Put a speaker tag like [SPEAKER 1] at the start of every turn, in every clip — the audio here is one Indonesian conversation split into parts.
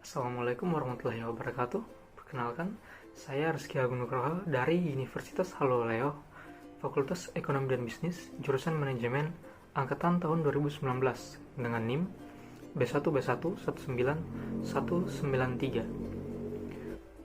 [SPEAKER 1] Assalamualaikum warahmatullahi wabarakatuh. Perkenalkan, saya Rizky Agung Nugroho dari Universitas Haloleo, Fakultas Ekonomi dan Bisnis, jurusan Manajemen, angkatan tahun 2019 dengan NIM B1B1199193.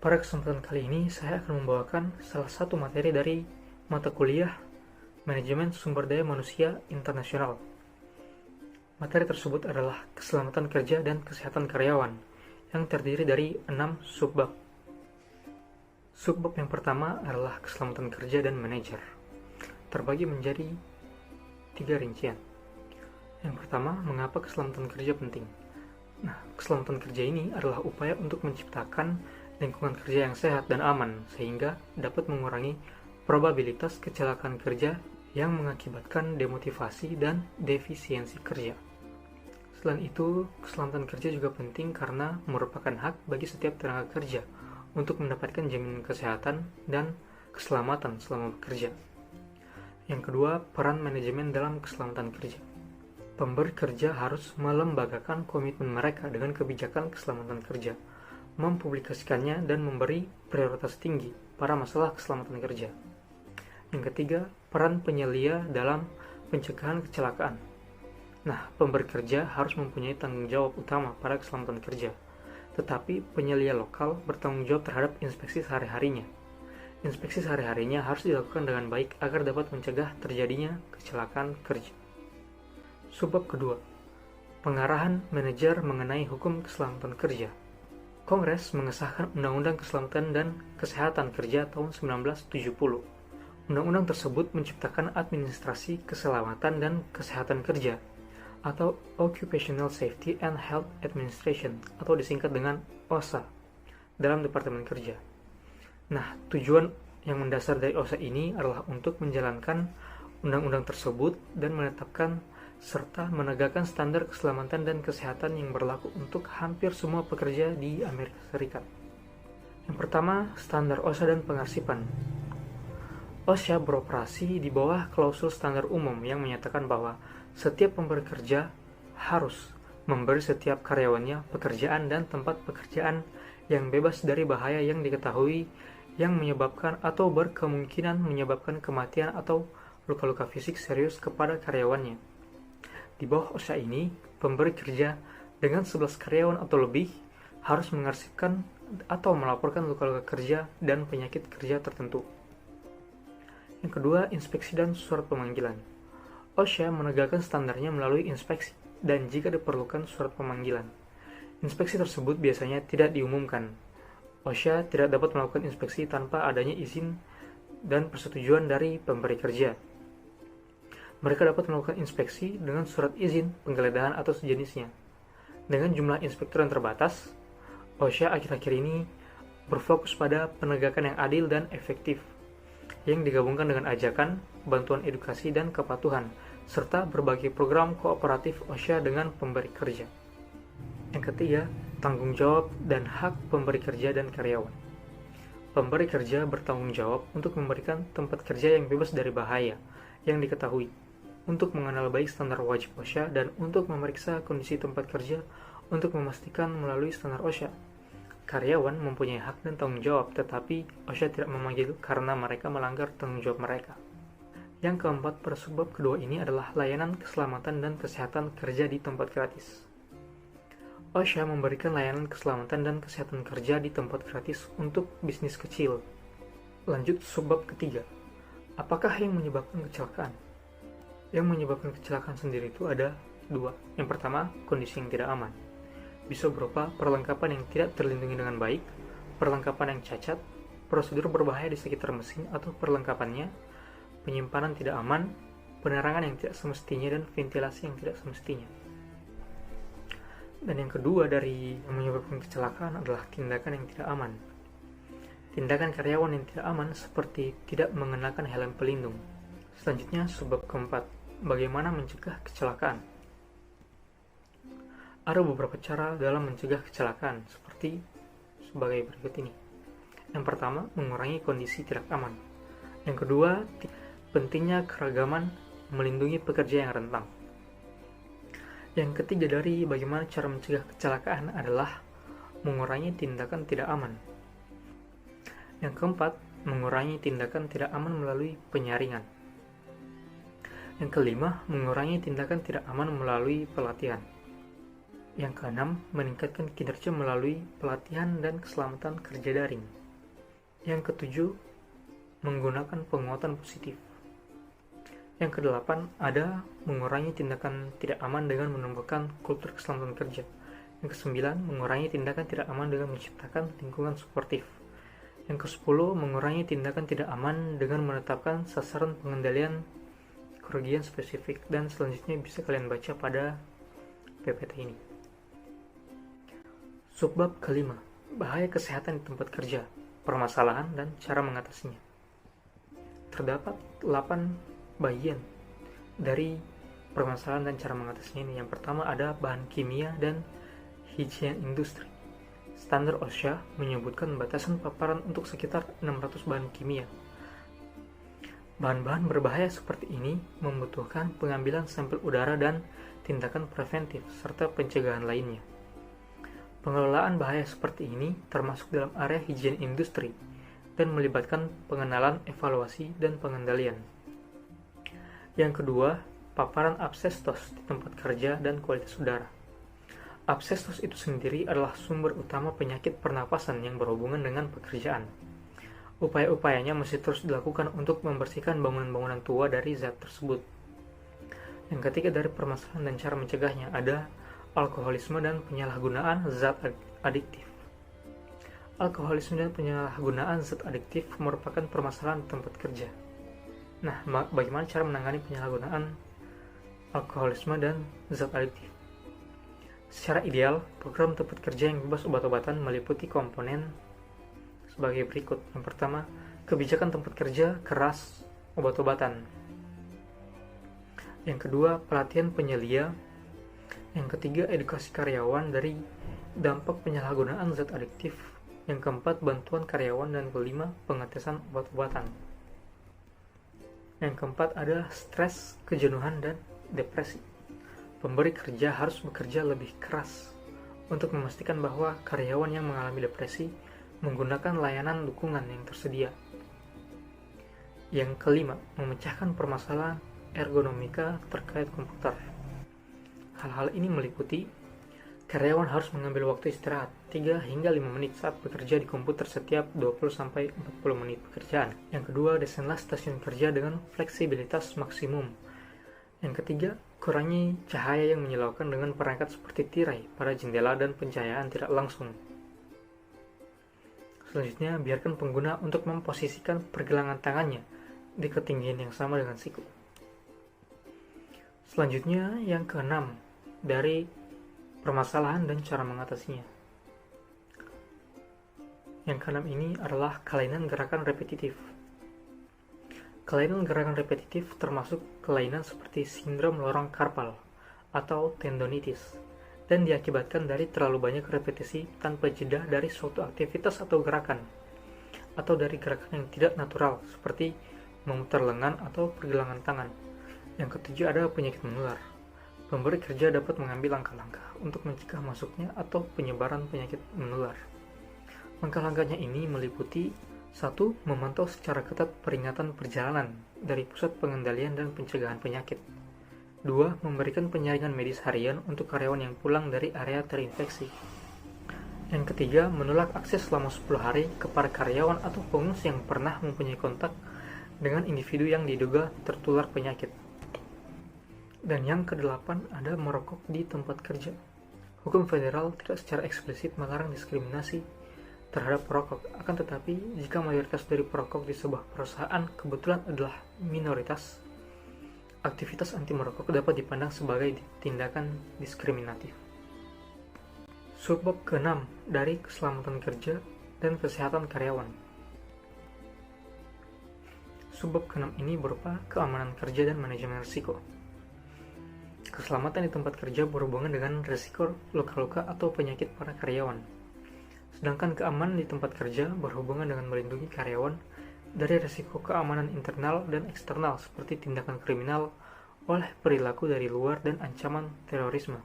[SPEAKER 1] Pada kesempatan kali ini, saya akan membawakan salah satu materi dari mata kuliah Manajemen Sumber Daya Manusia Internasional. Materi tersebut adalah keselamatan kerja dan kesehatan karyawan, yang terdiri dari 6 subbab. Subbab yang pertama adalah keselamatan kerja dan manajer, terbagi menjadi 3 rincian. Yang pertama, mengapa keselamatan kerja penting? Nah, keselamatan kerja ini adalah upaya untuk menciptakan lingkungan kerja yang sehat dan aman, sehingga dapat mengurangi probabilitas kecelakaan kerja yang mengakibatkan demotivasi dan defisiensi kerja. Selain itu, keselamatan kerja juga penting karena merupakan hak bagi setiap tenaga kerja untuk mendapatkan jaminan kesehatan dan keselamatan selama bekerja. Yang kedua, peran manajemen dalam keselamatan kerja. Pemberi kerja harus melembagakan komitmen mereka dengan kebijakan keselamatan kerja, mempublikasikannya dan memberi prioritas tinggi pada masalah keselamatan kerja. Yang ketiga, peran penyelia dalam pencegahan kecelakaan. Nah, pemberi kerja harus mempunyai tanggung jawab utama pada keselamatan kerja, tetapi penyelia lokal bertanggung jawab terhadap inspeksi sehari-harinya. Inspeksi sehari-harinya harus dilakukan dengan baik agar dapat mencegah terjadinya kecelakaan kerja. Subbab kedua, pengarahan manajer mengenai hukum keselamatan kerja. Kongres mengesahkan Undang-Undang Keselamatan dan Kesehatan Kerja tahun 1970. Undang-undang tersebut menciptakan administrasi keselamatan dan kesehatan kerja, atau Occupational Safety and Health Administration, atau disingkat dengan OSHA, dalam Departemen Kerja. Nah, tujuan yang mendasar dari OSHA ini adalah untuk menjalankan undang-undang tersebut dan menetapkan serta menegakkan standar keselamatan dan kesehatan yang berlaku untuk hampir semua pekerja di Amerika Serikat. Yang pertama, standar OSHA dan pengarsipan. OSHA beroperasi di bawah klausul standar umum yang menyatakan bahwa setiap pemberi kerja harus memberi setiap karyawannya pekerjaan dan tempat pekerjaan yang bebas dari bahaya yang diketahui yang menyebabkan atau berkemungkinan menyebabkan kematian atau luka-luka fisik serius kepada karyawannya. Di bawah OSHA ini, pemberi kerja dengan 11 karyawan atau lebih harus mengarsipkan atau melaporkan luka-luka kerja dan penyakit kerja tertentu. Yang kedua, inspeksi dan surat pemanggilan. OSHA menegakkan standarnya melalui inspeksi dan jika diperlukan surat pemanggilan. Inspeksi tersebut biasanya tidak diumumkan. OSHA tidak dapat melakukan inspeksi tanpa adanya izin dan persetujuan dari pemberi kerja. Mereka dapat melakukan inspeksi dengan surat izin, penggeledahan atau sejenisnya. Dengan jumlah inspektur yang terbatas, OSHA akhir-akhir ini berfokus pada penegakan yang adil dan efektif, yang digabungkan dengan ajakan, bantuan edukasi dan kepatuhan, serta berbagai program kooperatif OSHA dengan pemberi kerja. Yang ketiga, tanggung jawab dan hak pemberi kerja dan karyawan. Pemberi kerja bertanggung jawab untuk memberikan tempat kerja yang bebas dari bahaya yang diketahui, untuk mengenal baik standar wajib OSHA dan untuk memeriksa kondisi tempat kerja untuk memastikan melalui standar OSHA. Karyawan mempunyai hak dan tanggung jawab, tetapi OSHA tidak memanggil karena mereka melanggar tanggung jawab mereka. Yang keempat, pada subbab kedua ini adalah layanan keselamatan dan kesehatan kerja di tempat gratis. OSHA memberikan layanan keselamatan dan kesehatan kerja di tempat gratis untuk bisnis kecil. Lanjut subbab ketiga, apakah yang menyebabkan kecelakaan? Yang menyebabkan kecelakaan sendiri itu ada dua. Yang pertama, kondisi yang tidak aman. Bisa berupa perlengkapan yang tidak terlindungi dengan baik, perlengkapan yang cacat, prosedur berbahaya di sekitar mesin atau perlengkapannya, penyimpanan tidak aman, penerangan yang tidak semestinya, dan ventilasi yang tidak semestinya. Dan yang kedua dari yang menyebabkan kecelakaan adalah tindakan yang tidak aman. Tindakan karyawan yang tidak aman seperti tidak mengenakan helm pelindung. Selanjutnya, subbab keempat, bagaimana mencegah kecelakaan. Ada beberapa cara dalam mencegah kecelakaan, seperti sebagai berikut ini. Yang pertama, mengurangi kondisi tidak aman. Yang kedua, pentingnya keragaman melindungi pekerja yang rentan. Yang ketiga dari bagaimana cara mencegah kecelakaan adalah mengurangi tindakan tidak aman. Yang keempat, mengurangi tindakan tidak aman melalui penyaringan. Yang kelima, mengurangi tindakan tidak aman melalui pelatihan. Yang keenam, meningkatkan kinerja melalui pelatihan dan keselamatan kerja daring. Yang ketujuh, menggunakan penguatan positif. Yang kedelapan, ada mengurangi tindakan tidak aman dengan menumbuhkan kultur keselamatan kerja. Yang kesembilan, mengurangi tindakan tidak aman dengan menciptakan lingkungan suportif. Yang kesepuluh, mengurangi tindakan tidak aman dengan menetapkan sasaran pengendalian kerugian spesifik, dan selanjutnya bisa kalian baca pada PPT ini. Subbab kelima, bahaya kesehatan di tempat kerja, permasalahan dan cara mengatasinya. Terdapat 8 bagian dari permasalahan dan cara mengatasinya ini. Yang pertama ada bahan kimia dan higien industri. Standar OSHA menyebutkan batasan paparan untuk sekitar 600 bahan kimia. Bahan-bahan berbahaya seperti ini membutuhkan pengambilan sampel udara dan tindakan preventif serta pencegahan lainnya. Pengelolaan bahaya seperti ini termasuk dalam area higien industri dan melibatkan pengenalan, evaluasi, dan pengendalian. Yang kedua, paparan asbestos di tempat kerja dan kualitas udara. Asbestos itu sendiri adalah sumber utama penyakit pernapasan yang berhubungan dengan pekerjaan. Upaya-upayanya masih terus dilakukan untuk membersihkan bangunan-bangunan tua dari zat tersebut. Yang ketiga dari permasalahan dan cara mencegahnya ada alkoholisme dan penyalahgunaan zat adiktif. Alkoholisme dan penyalahgunaan zat adiktif merupakan permasalahan di tempat kerja. Nah, bagaimana cara menangani penyalahgunaan alkoholisme dan zat adiktif? Secara ideal, program tempat kerja yang bebas obat-obatan meliputi komponen sebagai berikut. Yang pertama, kebijakan tempat kerja keras obat-obatan. Yang kedua, pelatihan penyelia. Yang ketiga, edukasi karyawan dari dampak penyalahgunaan zat adiktif. Yang keempat, bantuan karyawan. Dan kelima, pengetesan obat-obatan. Yang keempat adalah stres, kejenuhan, dan depresi. Pemberi kerja harus bekerja lebih keras untuk memastikan bahwa karyawan yang mengalami depresi menggunakan layanan dukungan yang tersedia. Yang kelima, memecahkan permasalahan ergonomika terkait komputer. Hal-hal ini meliputi karyawan harus mengambil waktu istirahat 3 hingga 5 menit saat bekerja di komputer setiap 20-40 menit pekerjaan. Yang kedua, desainlah stasiun kerja dengan fleksibilitas maksimum. Yang ketiga, kurangi cahaya yang menyilaukan dengan perangkat seperti tirai pada jendela dan pencahayaan tidak langsung. Selanjutnya, biarkan pengguna untuk memposisikan pergelangan tangannya di ketinggian yang sama dengan siku. Selanjutnya, yang keenam, dari permasalahan dan cara mengatasinya. Yang keenam ini adalah kelainan gerakan repetitif. Kelainan gerakan repetitif termasuk kelainan seperti sindrom lorong karpal atau tendonitis dan diakibatkan dari terlalu banyak repetisi tanpa jeda dari suatu aktivitas atau gerakan, atau dari gerakan yang tidak natural seperti memutar lengan atau pergelangan tangan. Yang ketujuh ada penyakit menular. Pemberi kerja dapat mengambil langkah-langkah untuk mencegah masuknya atau penyebaran penyakit menular. Langkah-langkahnya ini meliputi 1. Memantau secara ketat peringatan perjalanan dari Pusat Pengendalian dan Pencegahan Penyakit. 2. Memberikan penyaringan medis harian untuk karyawan yang pulang dari area terinfeksi. Yang ketiga, menolak akses selama 10 hari kepada karyawan atau pengungsi yang pernah mempunyai kontak dengan individu yang diduga tertular penyakit. Dan yang ke-8 ada merokok di tempat kerja. Hukum federal tidak secara eksplisit melarang diskriminasi terhadap perokok, akan tetapi jika mayoritas dari perokok di sebuah perusahaan kebetulan adalah minoritas, aktivitas anti merokok dapat dipandang sebagai tindakan diskriminatif. Subbab ke-6 dari keselamatan kerja dan kesehatan karyawan. Subbab ke-6 ini berupa keamanan kerja dan manajemen risiko. Keselamatan di tempat kerja berhubungan dengan risiko luka-luka atau penyakit para karyawan. Sedangkan keamanan di tempat kerja berhubungan dengan melindungi karyawan dari risiko keamanan internal dan eksternal seperti tindakan kriminal oleh perilaku dari luar dan ancaman terorisme.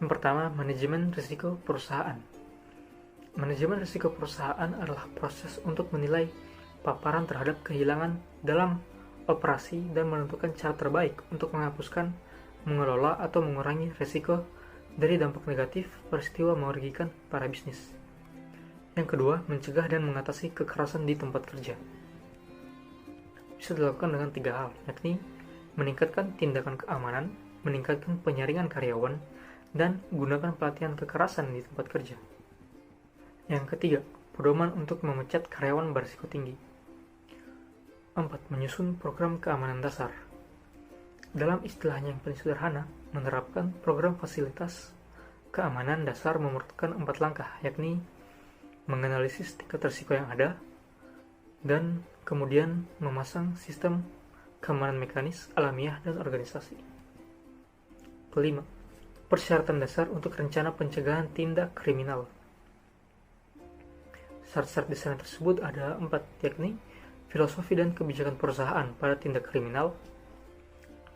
[SPEAKER 1] Yang pertama, manajemen risiko perusahaan. Manajemen risiko perusahaan adalah proses untuk menilai paparan terhadap kehilangan dalam operasi dan menentukan cara terbaik untuk menghapuskan, mengelola, atau mengurangi risiko dari dampak negatif peristiwa merugikan para bisnis. Yang kedua, mencegah dan mengatasi kekerasan di tempat kerja. Bisa dilakukan dengan 3 hal, yakni meningkatkan tindakan keamanan, meningkatkan penyaringan karyawan, dan gunakan pelatihan kekerasan di tempat kerja. Yang ketiga, pedoman untuk memecat karyawan berisiko tinggi. 4. Menyusun program keamanan dasar. Dalam istilahnya yang paling sederhana, menerapkan program fasilitas keamanan dasar memerlukan 4 langkah, yakni menganalisis tingkat risiko yang ada, dan kemudian memasang sistem keamanan mekanis, alamiah, dan organisasi. Kelima, persyaratan dasar untuk rencana pencegahan tindak kriminal. Syarat-syarat desain tersebut ada 4, yakni filosofi dan kebijakan perusahaan pada tindak kriminal.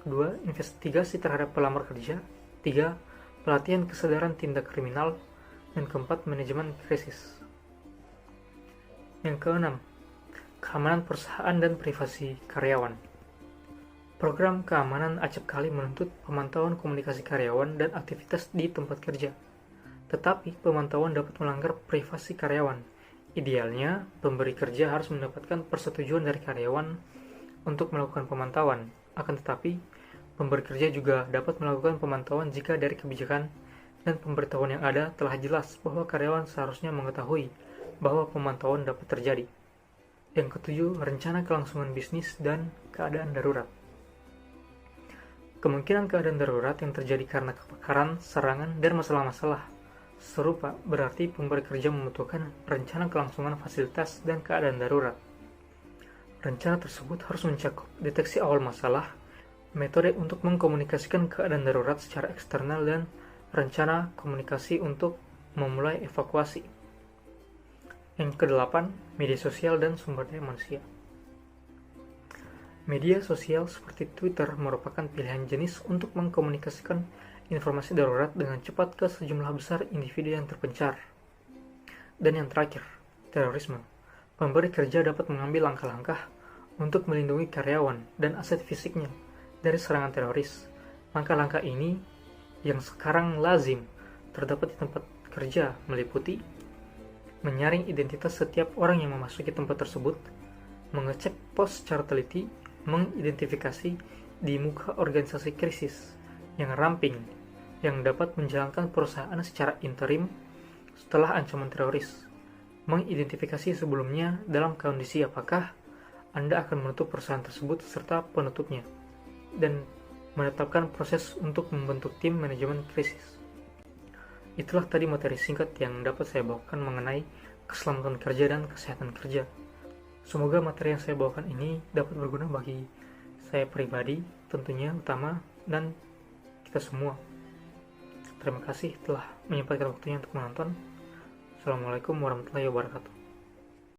[SPEAKER 1] Kedua, investigasi terhadap pelamar kerja. 3. Pelatihan kesadaran tindak kriminal. Dan keempat, manajemen krisis. Yang keenam, keamanan perusahaan dan privasi karyawan. Program keamanan acap kali menuntut pemantauan komunikasi karyawan dan aktivitas di tempat kerja. Tetapi pemantauan dapat melanggar privasi karyawan. Idealnya, pemberi kerja harus mendapatkan persetujuan dari karyawan untuk melakukan pemantauan. Akan tetapi, pemberi kerja juga dapat melakukan pemantauan jika dari kebijakan dan pemberitahuan yang ada telah jelas bahwa karyawan seharusnya mengetahui bahwa pemantauan dapat terjadi. Yang ketujuh, rencana kelangsungan bisnis dan keadaan darurat. Kemungkinan keadaan darurat yang terjadi karena kebakaran, serangan, dan masalah-masalah serupa berarti pemberi kerja membutuhkan rencana kelangsungan fasilitas dan keadaan darurat. Rencana tersebut harus mencakup deteksi awal masalah, metode untuk mengkomunikasikan keadaan darurat secara eksternal, dan rencana komunikasi untuk memulai evakuasi. Yang kedelapan, media sosial dan sumber daya manusia. Media sosial seperti Twitter merupakan pilihan jenis untuk mengkomunikasikan informasi darurat dengan cepat ke sejumlah besar individu yang terpencar. Dan yang terakhir, terorisme. Pemberi kerja dapat mengambil langkah-langkah untuk melindungi karyawan dan aset fisiknya dari serangan teroris. Langkah-langkah ini yang sekarang lazim terdapat di tempat kerja meliputi menyaring identitas setiap orang yang memasuki tempat tersebut, mengecek pos secara teliti, mengidentifikasi di muka organisasi krisis yang ramping yang dapat menjalankan perusahaan secara interim setelah ancaman teroris, mengidentifikasi sebelumnya dalam kondisi apakah Anda akan menutup perusahaan tersebut serta penutupnya, dan menetapkan proses untuk membentuk tim manajemen krisis. Itulah tadi materi singkat yang dapat saya bawakan mengenai keselamatan kerja dan kesehatan kerja. Semoga materi yang saya bawakan ini dapat berguna bagi saya pribadi, tentunya utama, dan kita semua. Terima kasih telah menyempatkan waktunya untuk menonton. Assalamualaikum warahmatullahi wabarakatuh.